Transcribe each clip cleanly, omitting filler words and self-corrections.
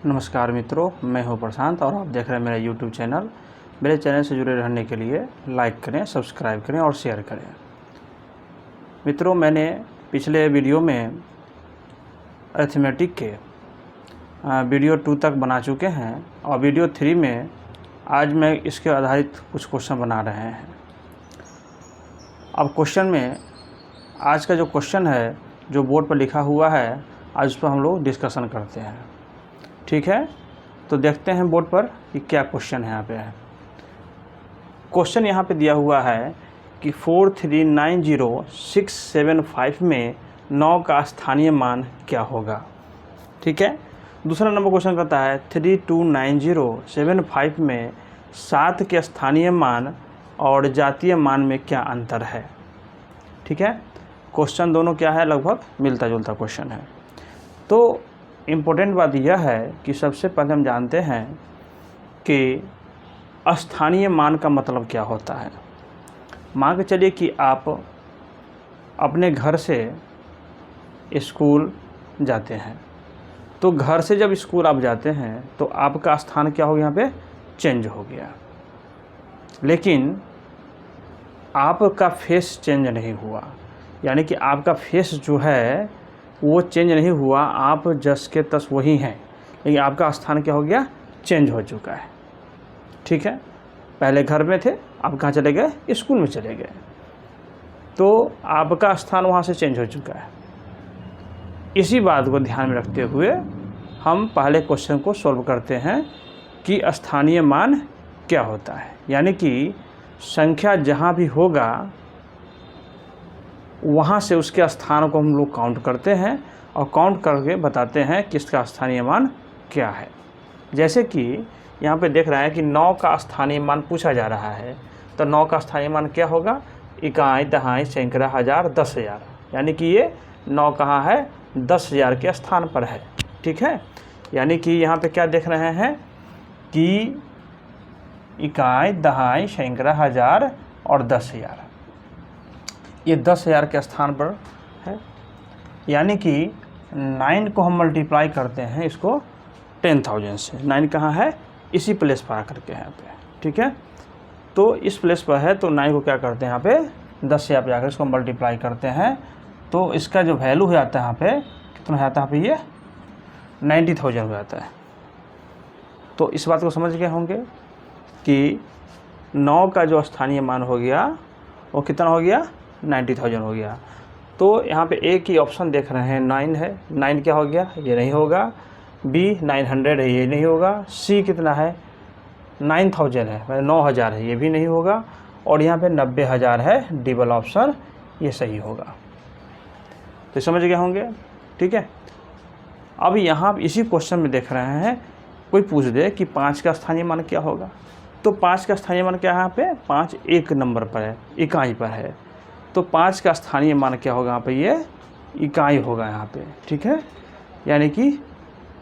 नमस्कार मित्रों, मैं हूं प्रशांत और आप देख रहे हैं मेरा यूट्यूब चैनल। मेरे चैनल से जुड़े रहने के लिए लाइक करें, सब्सक्राइब करें और शेयर करें। मित्रों, मैंने पिछले वीडियो में अरिथमेटिक के वीडियो 2 तक बना चुके हैं और वीडियो 3 में आज मैं इसके आधारित कुछ क्वेश्चन बना रहे हैं। अब क्वेश्चन में आज का जो क्वेश्चन है जो बोर्ड पर लिखा हुआ है, आज उस पर हम लोग डिस्कशन करते हैं। ठीक है, तो देखते हैं बोर्ड पर कि क्या क्वेश्चन है। यहाँ पे है क्वेश्चन, यहाँ पे दिया हुआ है कि 4390675 में 9 का स्थानीय मान क्या होगा। ठीक है, दूसरा नंबर क्वेश्चन करता है 329075 में 7 के स्थानीय मान और जातीय मान में क्या अंतर है। ठीक है, क्वेश्चन दोनों क्या है, लगभग मिलता जुलता क्वेश्चन है। तो इम्पोर्टेंट बात यह है कि सबसे पहले हम जानते हैं कि स्थानीय मान का मतलब क्या होता है। मान के चलिए कि आप अपने घर से स्कूल जाते हैं, तो घर से जब स्कूल आप जाते हैं तो आपका स्थान क्या हो गया, यहाँ पे चेंज हो गया, लेकिन आपका फेस चेंज नहीं हुआ। यानी कि आपका फेस जो है वो चेंज नहीं हुआ, आप जस के तस वही हैं, लेकिन आपका स्थान क्या हो गया, चेंज हो चुका है। ठीक है, पहले घर में थे, आप कहाँ चले गए, स्कूल में चले गए, तो आपका स्थान वहाँ से चेंज हो चुका है। इसी बात को ध्यान में रखते हुए हम पहले क्वेश्चन को सॉल्व करते हैं कि स्थानीय मान क्या होता है। यानी कि संख्या जहाँ भी होगा वहाँ से उसके स्थान को हम लोग काउंट करते हैं और काउंट करके बताते हैं कि इसका स्थानीय मान क्या है। जैसे कि यहाँ पे देख रहा है कि 9 का स्थानीय मान पूछा जा रहा है, तो 9 का स्थानीय मान क्या होगा, इकाई, दहाई, सैकड़ा, हज़ार, 10,000। यानी कि ये 9 कहाँ है, 10,000 के स्थान पर है। ठीक है, यानी कि यहाँ पे क्या देख रहे हैं कि इकाई, दहाई, सैकड़ा, हज़ार और 10,000, ये 10,000 के स्थान पर है। यानी कि 9 को हम मल्टीप्लाई करते हैं इसको 10,000 से। 9 कहाँ है, इसी प्लेस पर आकर के यहाँ पे। ठीक है, तो इस प्लेस पर है, तो 9 को क्या करते हैं, यहाँ पे 10,000 पे जाकर इसको मल्टीप्लाई करते हैं, तो इसका जो वैल्यू हो जाता है यहाँ पे कितना हो जाता है, यहाँ पे ये 90,000 हो जाता है। तो इस बात को समझ गए होंगे कि 9 का जो स्थानीय मान हो गया वो कितना हो गया, 90,000 हो गया। तो यहाँ पे एक ही ऑप्शन देख रहे हैं, 9 है। 9 क्या हो गया, ये नहीं होगा। बी 900 है, ये नहीं होगा। सी कितना है, 9,000 है, मतलब 9,000 है, ये भी नहीं होगा। और यहाँ पे 90,000 है, डबल ऑप्शन, ये सही होगा। तो समझ गए होंगे। ठीक है, अब यहाँ इसी क्वेश्चन में देख रहे हैं, कोई पूछ दे कि 5 का स्थानीय मान क्या होगा, तो 5 का स्थानीय मान क्या है, यहाँ पे 5 एक नंबर पर है, इकाई पर है, तो 5 का स्थानीय मान क्या होगा, यहाँ पे ये इकाई होगा यहाँ पे। ठीक है, यानी कि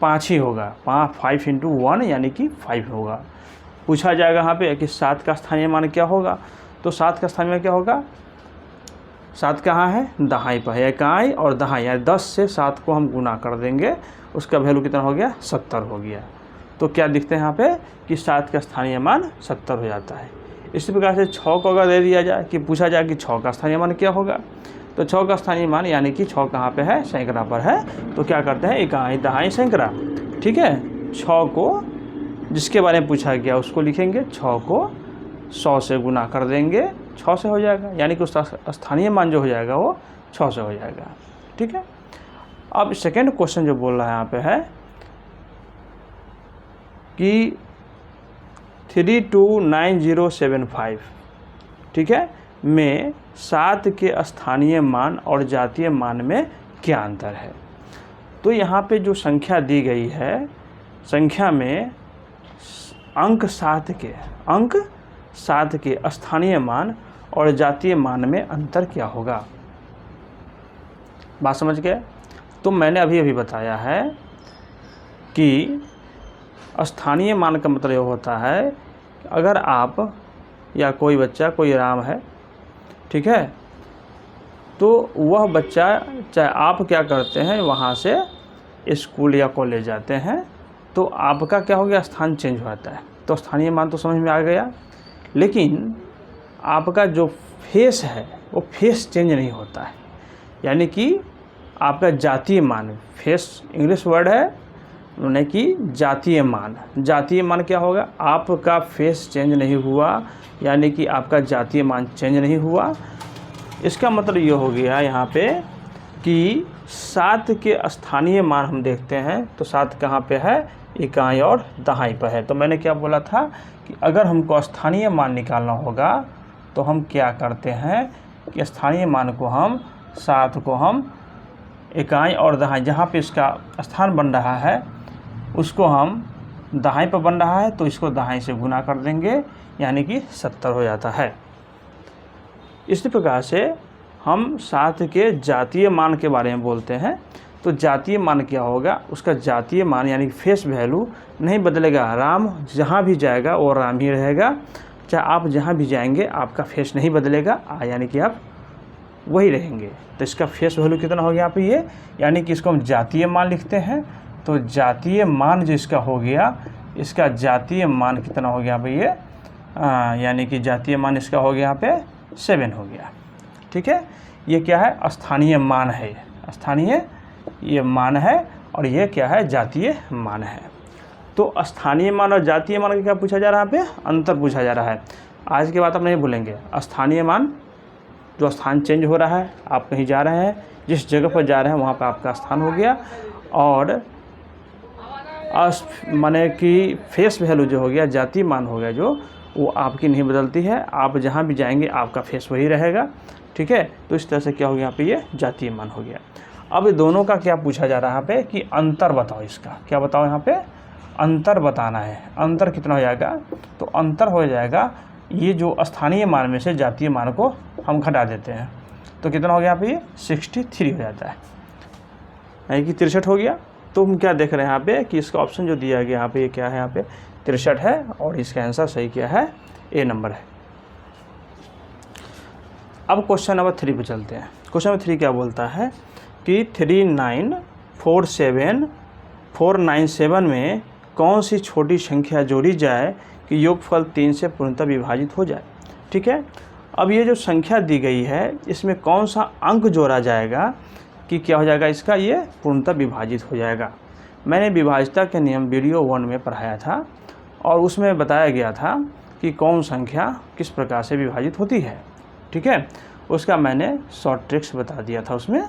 5 ही होगा, 5 × 1 यानी कि 5 होगा। पूछा जाएगा यहाँ पे कि 7 का स्थानीय मान क्या होगा, तो 7 का स्थानीय मान क्या होगा, 7 कहाँ है, दहाई पर है, इकाई और दहाई, यानी 10 से 7 को हम गुना कर देंगे, उसका वैल्यू कितना हो गया, 70 हो गया। तो क्या दिखते हैं यहाँ पे कि 7 का स्थानीय मान 70 हो जाता है। इसी प्रकार से 6 को अगर दे दिया जाए कि पूछा जाए कि 6 का स्थानीय मान क्या होगा, तो 6 का स्थानीय मान यानी कि 6 कहाँ पे है, सैकड़ा पर है, तो क्या करते हैं, इकाई, दहाई, सैकड़ा। ठीक है, 6 को जिसके बारे में पूछा गया उसको लिखेंगे, 6 को 100 से गुना कर देंगे, 6 से हो जाएगा, यानी कि उसका स्थानीय मान जो हो जाएगा वो 6 से हो जाएगा। ठीक है, अब सेकेंड क्वेश्चन जो बोल रहा है यहाँ पे है कि 329075, ठीक है, में 7 के स्थानीय मान और जातीय मान में क्या अंतर है। तो यहाँ पे जो संख्या दी गई है, संख्या में अंक 7 के स्थानीय मान और जातीय मान में अंतर क्या होगा। बात समझ गए। तो मैंने अभी बताया है कि स्थानीय मान का मतलब ये होता है, अगर आप या कोई बच्चा, कोई राम है, ठीक है, तो वह बच्चा, चाहे आप क्या करते हैं, वहाँ से स्कूल या कॉलेज जाते हैं, तो आपका क्या हो गया, स्थान चेंज हो जाता है। तो स्थानीय मान तो समझ में आ गया, लेकिन आपका जो फेस है वो फेस चेंज नहीं होता है। यानी कि आपका जातीय मान, फेस इंग्लिश वर्ड है, यानी कि जातीय मान। जातीय मान क्या होगा, आपका फेस चेंज नहीं हुआ, यानी कि आपका जातीय मान चेंज नहीं हुआ। इसका मतलब ये हो गया यहाँ पे कि 7 के स्थानीय मान हम देखते हैं तो 7 कहाँ पे है, इकाई और दहाई पर है। तो मैंने क्या बोला था कि अगर हमको स्थानीय मान निकालना होगा तो हम क्या करते हैं कि स्थानीय मान को हम 7 को हम इकाई और दहाई, जहाँ पे इसका स्थान बन रहा है उसको हम दहाई पर बन रहा है तो इसको दहाई से गुना कर देंगे, यानी कि 70 हो जाता है। इसी प्रकार से हम 7 के जातीय मान के बारे में बोलते हैं। तो जातीय मान क्या होगा, उसका जातीय मान यानी फेस वैल्यू नहीं बदलेगा। राम जहाँ भी जाएगा वो राम ही रहेगा, चाहे आप जहाँ भी जाएंगे आपका फेस नहीं बदलेगा, यानी कि आप वही रहेंगे। तो इसका फेस वैल्यू कितना हो गया यहाँ पे ये, यानी कि इसको हम जातीय मान लिखते हैं। तो जातीय मान जो इसका हो गया, इसका जातीय मान कितना हो गया यहाँ पे ये, यानी कि जातीय मान इसका हो गया यहाँ पे 7 हो गया। ठीक है, ये क्या है, स्थानीय मान है, स्थानीय ये मान है, और ये क्या है, जातीय मान है। तो स्थानीय मान और जातीय मान का क्या पूछा जा रहा है, यहाँ पे अंतर पूछा जा रहा है। आज के बाद आप नहीं भूलेंगे, स्थानीय मान जो स्थान चेंज हो रहा है, आप कहीं जा रहे हैं, जिस जगह पर जा रहे हैं वहाँ पर आपका स्थान हो गया, और माने कि फेस वैल्यू जो हो गया, जातीय मान हो गया जो, वो आपकी नहीं बदलती है, आप जहाँ भी जाएंगे आपका फेस वही रहेगा। ठीक है, तो इस तरह से क्या हो गया यहाँ पे, ये जातीय मान हो गया। अब दोनों का क्या पूछा जा रहा है यहाँ पे कि अंतर बताओ, इसका क्या बताओ, यहाँ पे अंतर बताना है। अंतर कितना हो जाएगा, तो अंतर हो जाएगा ये जो स्थानीय मान में से जातीय मान को हम घटा देते हैं, तो कितना हो गया यहाँ पे, ये 63 हो जाता है, यानी कि 63 हो गया। तो हम क्या देख रहे हैं यहाँ पे कि इसका ऑप्शन जो दिया गया यहाँ पे, ये क्या है, यहाँ पे 63 है, और इसका आंसर सही क्या है, ए नंबर है। अब क्वेश्चन नंबर 3 पे चलते हैं। क्वेश्चन नंबर 3 क्या बोलता है कि 3947497 में कौन सी छोटी संख्या जोड़ी जाए कि योगफल 3 से पूर्णतः विभाजित हो जाए। ठीक है, अब ये जो संख्या दी गई है इसमें कौन सा अंक जोड़ा जाएगा कि क्या हो जाएगा, इसका ये पूर्णतः विभाजित हो जाएगा। मैंने विभाज्यता के नियम वीडियो 1 में पढ़ाया था, और उसमें बताया गया था कि कौन संख्या किस प्रकार से विभाजित होती है। ठीक है, उसका मैंने शॉर्ट ट्रिक्स बता दिया था उसमें।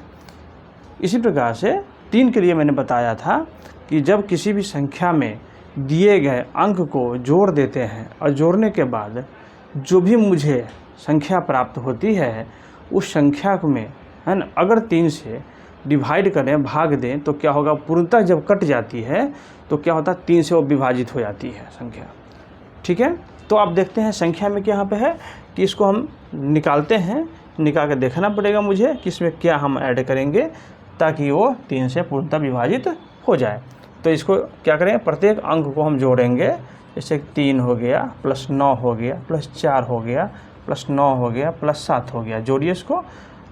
इसी प्रकार से 3 के लिए मैंने बताया था कि जब किसी भी संख्या में दिए गए अंक को जोड़ देते हैं और जोड़ने के बाद जो भी मुझे संख्या प्राप्त होती है उस संख्या में, है ना, अगर 3 से डिवाइड करें, भाग दें, तो क्या होगा, पूर्णतः जब कट जाती है तो क्या होता है, 3 से वो विभाजित हो जाती है संख्या। ठीक है, तो आप देखते हैं संख्या में क्या यहाँ पे है कि इसको हम निकालते हैं, निकाल के देखना पड़ेगा मुझे कि इसमें क्या हम ऐड करेंगे ताकि वो 3 से पूर्णतः विभाजित हो जाए। तो इसको क्या करें, प्रत्येक अंक को हम जोड़ेंगे, जैसे 3 हो गया प्लस 9 हो गया प्लस 4 हो गया प्लस 9 हो गया प्लस 7 हो गया, जोड़िए इसको,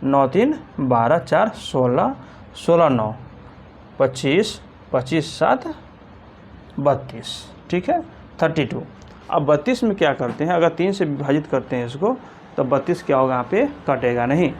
9 3 12 4 16 16 9 25 25 7 32। ठीक है, 32। अब 32 में क्या करते हैं, अगर 3 से विभाजित करते हैं इसको तो 32 क्या होगा, यहाँ पे कटेगा नहीं।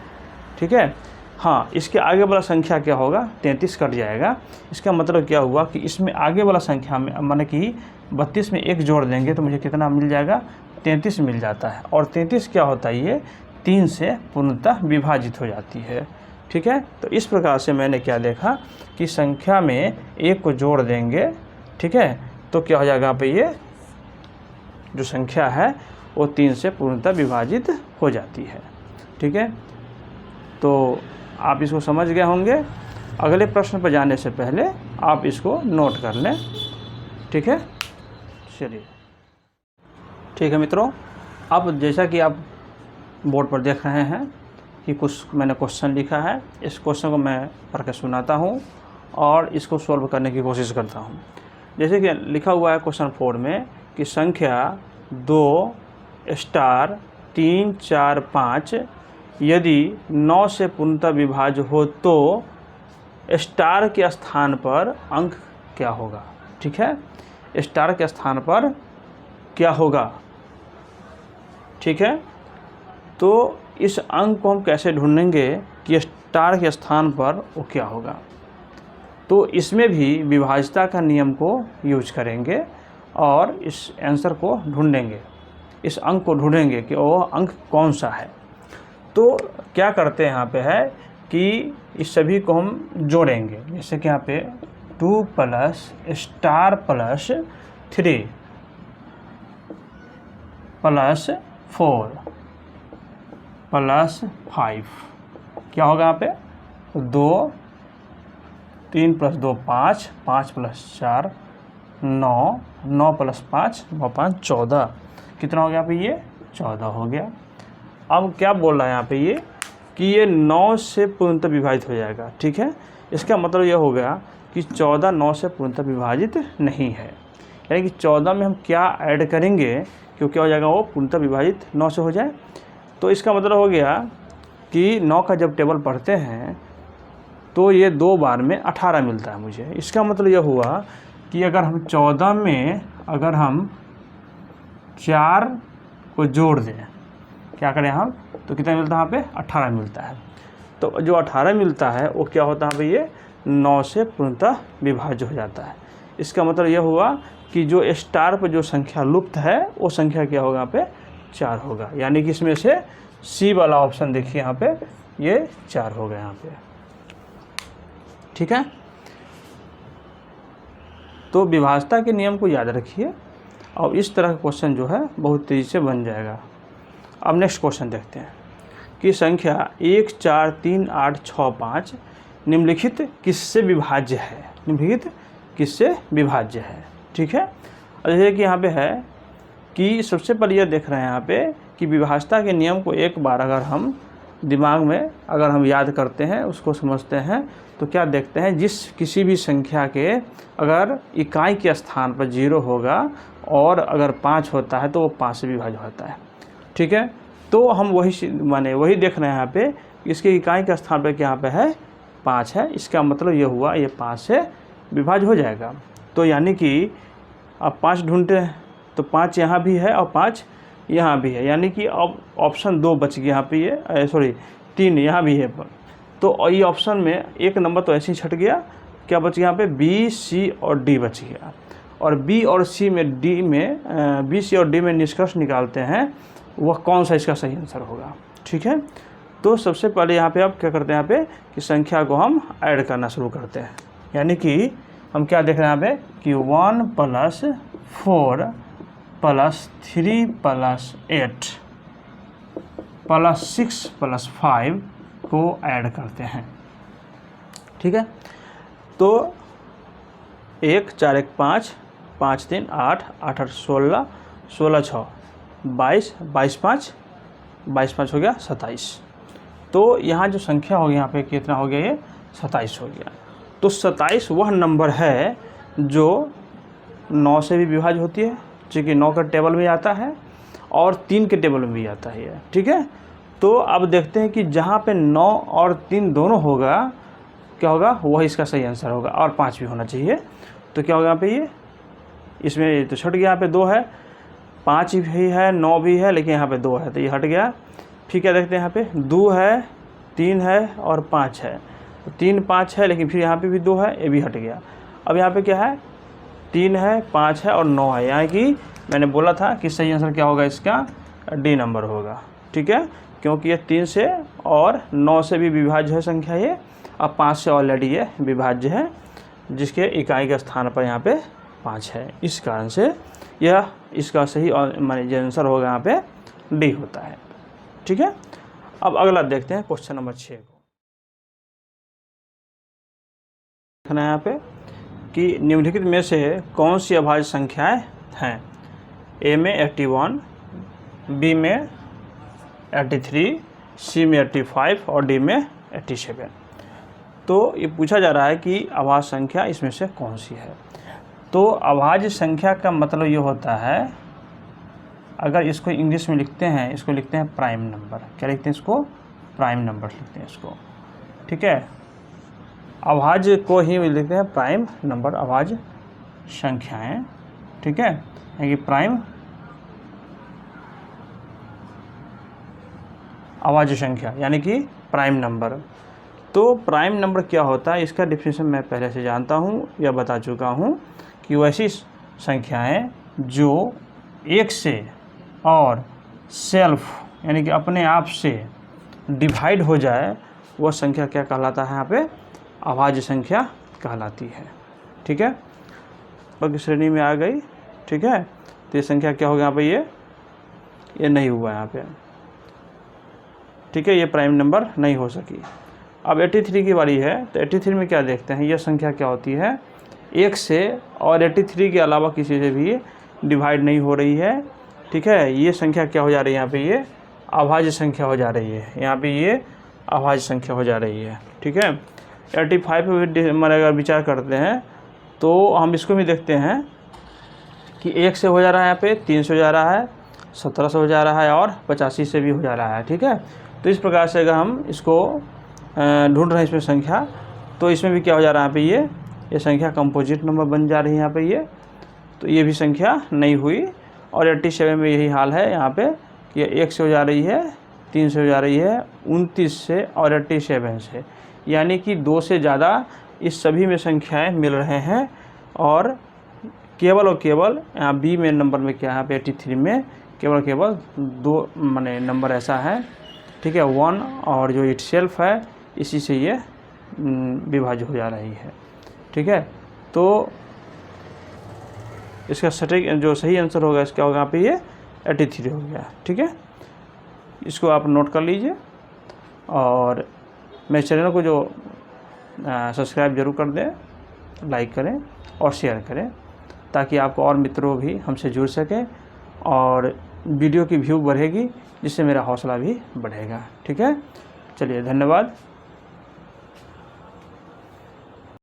ठीक है, हाँ, इसके आगे वाला संख्या क्या होगा, 33 कट जाएगा। इसका मतलब क्या हुआ कि इसमें आगे वाला संख्या में, माने कि 32 में 1 जोड़ देंगे तो मुझे कितना मिल जाएगा, 33 मिल जाता है। और 33 क्या होता है, ये 3 से पूर्णतः विभाजित हो जाती है। ठीक है, तो इस प्रकार से मैंने क्या देखा कि संख्या में 1 को जोड़ देंगे, ठीक है, तो क्या हो जाएगा, यहाँ पे ये जो संख्या है वो 3 से पूर्णतः विभाजित हो जाती है। ठीक है, तो आप इसको समझ गए होंगे। अगले प्रश्न पर जाने से पहले आप इसको नोट कर लें। ठीक है, चलिए, ठीक है मित्रों, अब जैसा कि आप बोर्ड पर देख रहे हैं कि कुछ मैंने क्वेश्चन लिखा है, इस क्वेश्चन को मैं पढ़ के सुनाता हूँ और इसको सॉल्व करने की कोशिश करता हूँ। जैसे कि लिखा हुआ है क्वेश्चन 4 में कि संख्या 2 स्टार 3 4 5 यदि 9 से पूर्णतः विभाज्य हो तो स्टार के स्थान पर अंक क्या होगा। ठीक है, स्टार के स्थान पर क्या होगा, ठीक है। तो इस अंक को हम कैसे ढूंढेंगे कि स्टार के स्थान पर वो क्या होगा, तो इसमें भी विभाज्यता का नियम को यूज करेंगे और इस आंसर को ढूंढेंगे, इस अंक को ढूंढेंगे कि वो अंक कौन सा है। तो क्या करते हैं यहाँ पे है कि इस सभी को हम जोड़ेंगे, जैसे कि यहाँ पे 2 plus star plus 3 plus 4 plus 5 क्या होगा यहाँ पे 2, 3 प्लस 2 5, 5 प्लस 4 9, 9 प्लस 5 9 5 14, कितना हो गया यहाँ पे ये 14 हो गया। अब क्या बोल रहा है यहाँ पे ये कि ये 9 से पूर्णतः विभाजित हो जाएगा, ठीक है। इसका मतलब ये हो गया कि 14 9 से पूर्णतः विभाजित नहीं है, यानी कि 14 में हम क्या ऐड करेंगे क्योंकि क्या हो जाएगा वो पूर्णतः विभाजित 9 से हो जाए। तो इसका मतलब हो गया कि 9 का जब टेबल पढ़ते हैं तो ये 2 बार में 18 मिलता है मुझे। इसका मतलब यह हुआ कि अगर हम 14 में अगर हम 4 को जोड़ दें, क्या करें हम, तो कितना मिलता है यहाँ पे 18 मिलता है। तो जो 18 मिलता है वो क्या होता है भाई, ये 9 से पूर्णतः विभाज्य हो जाता है। इसका मतलब यह हुआ कि जो स्टार पर जो संख्या लुप्त है वो संख्या क्या होगा यहाँ पे 4 होगा, यानी कि इसमें से सी वाला ऑप्शन देखिए यहाँ पे ये 4 हो गया यहाँ पे, ठीक है। तो विभाज्यता के नियम को याद रखिए और इस तरह का क्वेश्चन जो है बहुत तेज़ी से बन जाएगा। अब नेक्स्ट क्वेश्चन देखते हैं कि संख्या 1 4 3 8 6 5 निम्नलिखित किससे विभाज्य है, निम्नलिखित किससे विभाज्य है, ठीक है। जैसे कि यहाँ पे है कि सबसे पहले यह देख रहे हैं यहाँ पे कि विभाज्यता के नियम को एक बार अगर हम दिमाग में अगर हम याद करते हैं, उसको समझते हैं, तो क्या देखते हैं, जिस किसी भी संख्या के अगर इकाई के स्थान पर 0 होगा और अगर 5 होता है तो वो 5 से विभाज्य होता है, ठीक है। तो हम वही देख रहे हैं यहाँ पे, इसके इकाई के स्थान पर क्या यहाँ पे है 5 है। इसका मतलब ये हुआ ये 5 से विभाज्य हो जाएगा। तो यानी कि अब 5 ढूंढते हैं तो 5 यहाँ भी है और 5 यहाँ भी है, यानी कि अब ऑप्शन 2 बच गया यहाँ पे, ये 3 यहाँ भी है। तो ये ऑप्शन में एक नंबर तो ऐसे ही छट गया, क्या बच गया यहाँ पे बी सी और डी बच गया। और बी और सी में डी में बी सी और डी में निष्कर्ष निकालते हैं वह कौन सा इसका सही आंसर होगा, ठीक है। तो सबसे पहले यहाँ पे आप क्या करते हैं यहाँ पे कि संख्या को हम ऐड करना शुरू करते हैं, यानी कि हम क्या देख रहे हैं यहाँ पे कि 1 plus 4 plus 3 plus 8 plus 6 plus 5 को ऐड करते हैं, ठीक है। तो 1 4 1 5 5 3 8 8 8 16 16 6 22 22 5 22 5 हो गया 27। तो यहाँ जो संख्या हो गई यहाँ पे कितना हो गया, ये 27 हो गया। तो 27 वह नंबर है जो 9 से भी विभाज्य होती है, क्योंकि 9 का टेबल में आता है और 3 के टेबल में भी आता है, ठीक है। तो अब देखते हैं कि जहाँ पे 9 और 3 दोनों होगा क्या होगा, वही इसका सही आंसर होगा, और 5 भी होना चाहिए। तो क्या होगा यहाँ पे, ये इसमें तो छट गया, यहाँ पे 2 है, 5 भी है, 9 भी है, लेकिन यहाँ पे 2 है तो ये हट गया। फिर क्या देखते हैं यहाँ पे 2 है, 3 है और 5 है, 3 5 है, लेकिन फिर यहाँ पे भी 2 है, ये भी हट गया। अब यहाँ पे क्या है 3 है, 5 है और 9 है, यानी कि मैंने बोला था कि सही आंसर क्या होगा इसका डी नंबर होगा, ठीक है। क्योंकि ये 3 से और 9 से भी विभाज्य है संख्या ये, अब 5 से ऑलरेडी ये विभाज्य है, जिसके इकाई के स्थान पर यहाँ पे 5 है। इस कारण से यह इसका सही माने जो आंसर होगा यहाँ पे डी होता है, ठीक है। अब अगला देखते हैं क्वेश्चन नंबर 6 को। देखना है यहाँ पे कि निम्नलिखित में से कौन सी अभाज्य संख्याएं हैं। ए में 81, बी में 83, सी में 85 और डी में 87। तो ये पूछा जा रहा है कि अभाज्य संख्या इसमें से कौन सी है। तो अभाज्य संख्या का मतलब ये होता है, अगर इसको इंग्लिश में लिखते हैं, इसको लिखते हैं प्राइम नंबर। क्या लिखते हैं इसको, प्राइम नंबर लिखते हैं इसको, ठीक है। अभाज्य को ही लिखते हैं प्राइम नंबर, अभाज्य संख्याएं, ठीक है, यानी कि प्राइम अभाज्य संख्या यानी कि प्राइम नंबर। तो प्राइम नंबर क्या होता है, इसका डिफिनेशन मैं पहले से जानता हूँ या बता चुका हूँ कि वैसी संख्याएं जो एक से और सेल्फ यानी कि अपने आप से डिवाइड हो जाए वह संख्या क्या कहलाता है, यहाँ पे अभाज्य संख्या कहलाती है। ठीक है, वर्ग श्रेणी में आ गई। ठीक है, तो ये संख्या क्या होगा यहाँ पे, ये नहीं हुआ यहाँ पे। ठीक है, ये प्राइम नंबर नहीं हो सकी। अब 83 की बारी है, तो 83 में क्या देखते हैं, यह संख्या क्या होती है, एक से और 83 के अलावा किसी से भी डिवाइड नहीं हो रही है। ठीक है, ये संख्या क्या हो जा रही है यहाँ पे, ये अभाज्य संख्या हो जा रही है। यहाँ पे ये अभाज्य संख्या हो जा रही है। ठीक है, 85 पे भी अगर विचार करते हैं तो हम इसको भी देखते हैं कि 1 से हो जा रहा है, यहाँ पे 3 से हो जा रहा है, 17 से हो जा रहा है और 85 से भी हो जा रहा है। ठीक है, तो इस प्रकार से अगर हम इसको ढूंढ रहे हैं इसमें संख्या, तो इसमें भी क्या हो जा रहा है, यहाँ पे ये संख्या कंपोजिट नंबर बन जा रही है यहाँ पे ये, तो ये भी संख्या नहीं हुई। और 87 में यही हाल है यहाँ पे कि 1 से हो जा रही है, 3 से हो जा रही है, 29 से और 87 से, यानी कि 2 से ज़्यादा इस सभी में संख्याएं मिल रहे हैं। और केवल यहाँ बी में नंबर में क्या है, यहाँ पे 83 में केवल 2 माने नंबर ऐसा है। ठीक है, 1 और जो इटसेल्फ है इसी से ये विभाज्य हो जा रही है। ठीक है, तो इसका सटीक जो सही आंसर होगा इसका होगा यहाँ पे ये 83 हो गया। ठीक है, इसको आप नोट कर लीजिए और मेरे चैनल को जो सब्सक्राइब जरूर कर दें, लाइक करें और शेयर करें, ताकि आपको और मित्रों भी हमसे जुड़ सकें और वीडियो की व्यू बढ़ेगी, जिससे मेरा हौसला भी बढ़ेगा। ठीक है, चलिए धन्यवाद।